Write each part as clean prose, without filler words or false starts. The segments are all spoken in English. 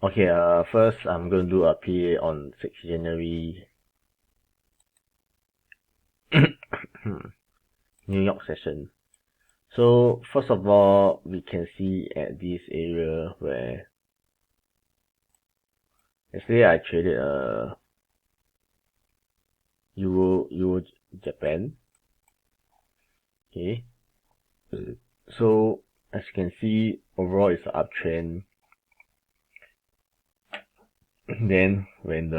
Okay, first I'm going to do a PA on 6th January New York session. So first of all, we can see at this area where yesterday I traded Euro Japan. Okay, so as you can see, overall it's an uptrend. Then when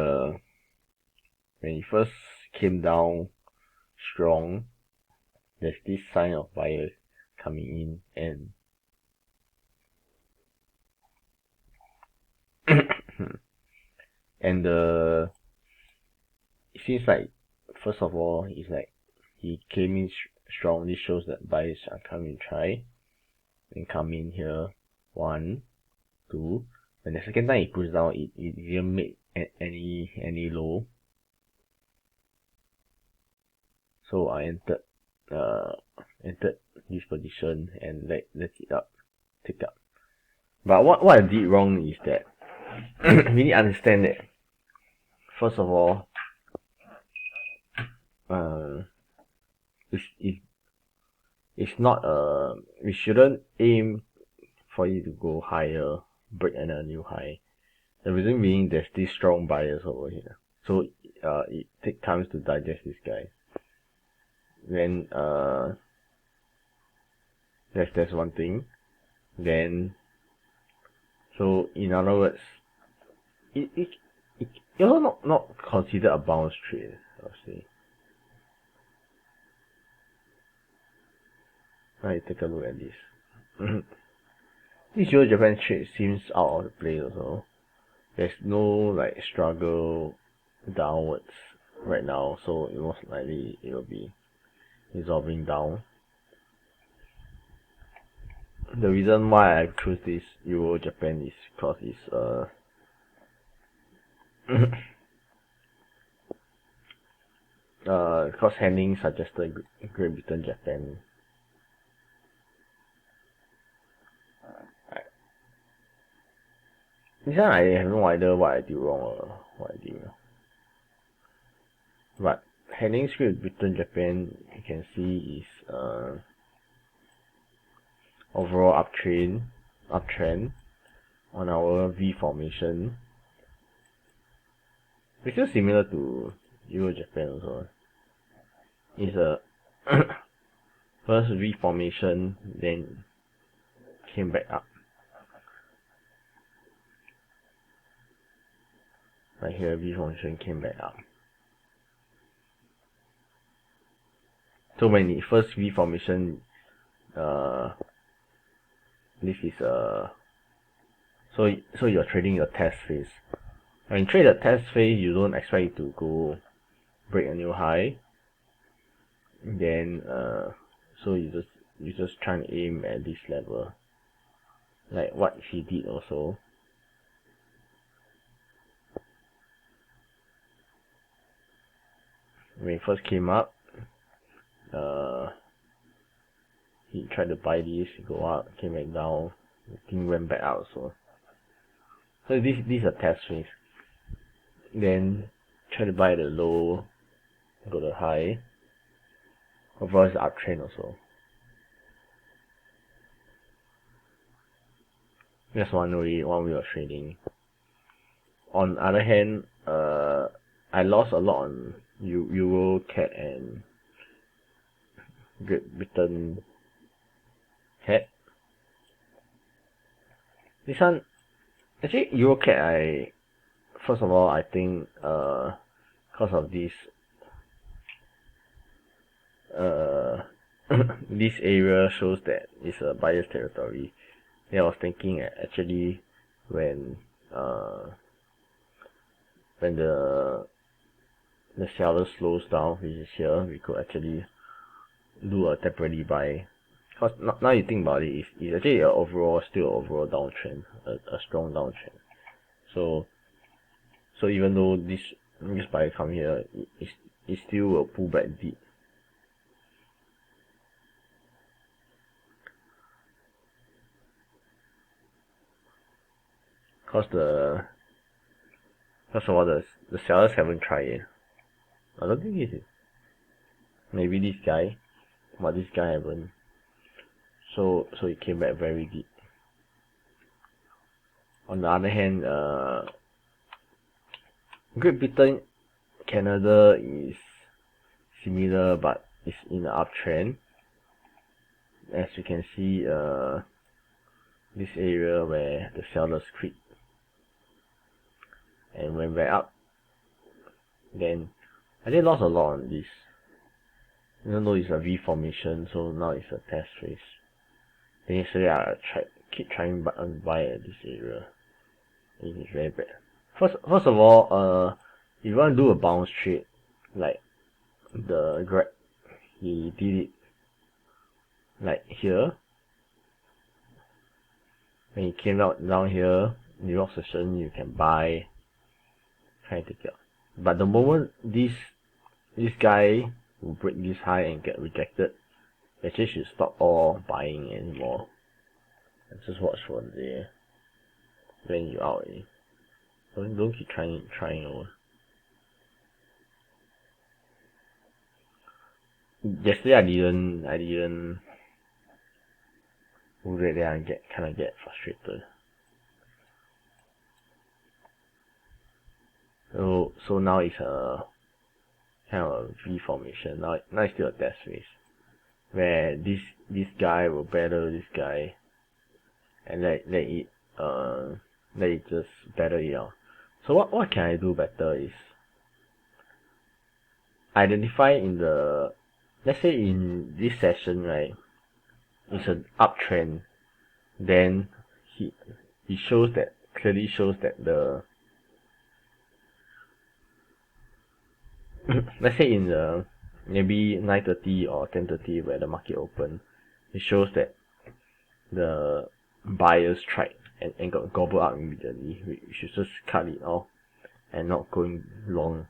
it first came down strong, there's this sign of buyers coming in, and it seems like, first of all, it's like he came in strong. This shows that buyers are coming to try and come in here. 1, 2. And the second time he pushed down, it didn't make any low. So I entered this position and let it tick up. But what I did wrong is that we need to understand that, first of all, it's not we shouldn't aim for it to go higher, break another new high. The reason being, there's these strong buyers over here, so it takes time to digest this guy. Then that's one thing. Then, so in other words, it's also not considered a bounce trade, I'll say. Alright, take a look at this. This Euro Japan trade seems out of the place also. There's no like struggle downwards right now, so most likely it will be resolving down. The reason why I choose this Euro Japan is because it's because Henning suggested Great Britain, Japan. This one I have no idea what I did wrong or what I did. But Henning's Great Britain, Japan, you can see is overall uptrend on our V formation. It's still similar to Euro Japan also. It's a first V formation, then came back up. Right here, V formation came back up. So when it first V formation, this is so you're trading your test phase. When you trade a test phase, you don't expect it to go break a new high. Then so you just try and aim at this level, like what he did also. When it first came up, he tried to buy this, go up, came back down, the thing went back out. So this is a test phase. Then try to buy the low, go to the high. Overall, it's uptrend also. That's one way of trading. On the other hand, I lost a lot on Eurocad and Great Britain CAD. This one, actually Eurocad, first of all, I think because of this this area shows that it's a buyer's territory. Then I was thinking actually when the seller slows down, which is here, we could actually do a temporary buy. Because now you think about it, it's actually still an overall downtrend, a strong downtrend. So even though this buyer come here, it still will pull back deep. Cause first of all, the sellers haven't tried it. I don't think it is. Maybe this guy, but this guy haven't. So it came back very deep. On the other hand, Great Britain, Canada is similar, but it's in the uptrend. As you can see, this area where the sellers quit and went back up. Then I did lost a lot on this, even though it's a V formation. So now it's a test phase. Then yesterday I keep trying buy at this area. It is very bad. First of all, if you want to do a bounce trade, like the Greg, he did it like here. When he came down here, New York session, you can buy, try and take it out. But the moment this guy will break this high and get rejected, you actually should stop all buying anymore. And just watch for the when you out already. Don't keep trying over. Yesterday I didn't move it there and kinda get frustrated. So now it's a kind of a V formation. Now it's still a test phase, where this guy will battle this guy and let it just battle it out. So what can I do better is identify in the, let's say in this session, right, it's an uptrend, then he clearly shows that the let's say in the maybe 9:30 or 10:30 where the market open, it shows that the buyers tried and got gobbled up immediately. We should just cut it off and not going long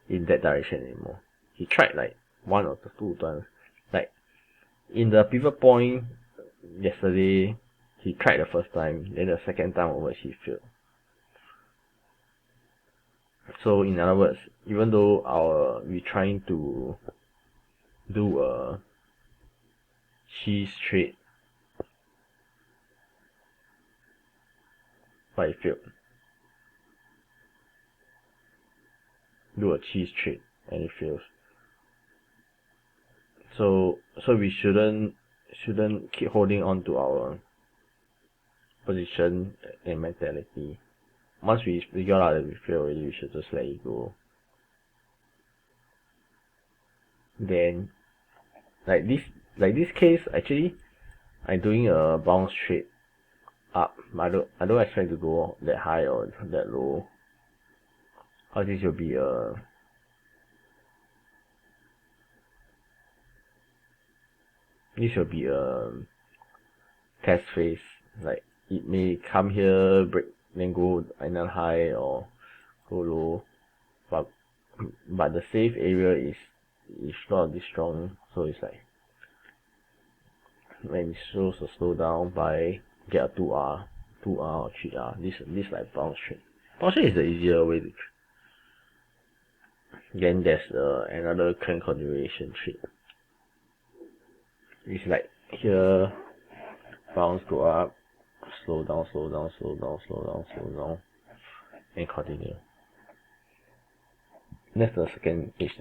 in that direction anymore. He tried like 1 or 2 times. Like in the pivot point yesterday, he tried the first time, then the second time onwards he failed. So in other words, even though we're trying to do a cheese trade, but it failed. Do a cheese trade and it fails. So we shouldn't keep holding on to our position and mentality. Once we figure out that we fail already, we should just let it go. Then like this case, actually I'm doing a bounce trade up. I don't expect to go that high or that low. Or this will be a test phase. Like it may come here, break, then go another high or go low. But the safe area is not this strong, so it's like when it shows a slowdown, buy, get a 2R or 3R. This like bounce trade. Bounce trade is the easier way to trade. Then there's another current continuation trade. It's like here, bounce, go up, slow down, and continue. That's the second case.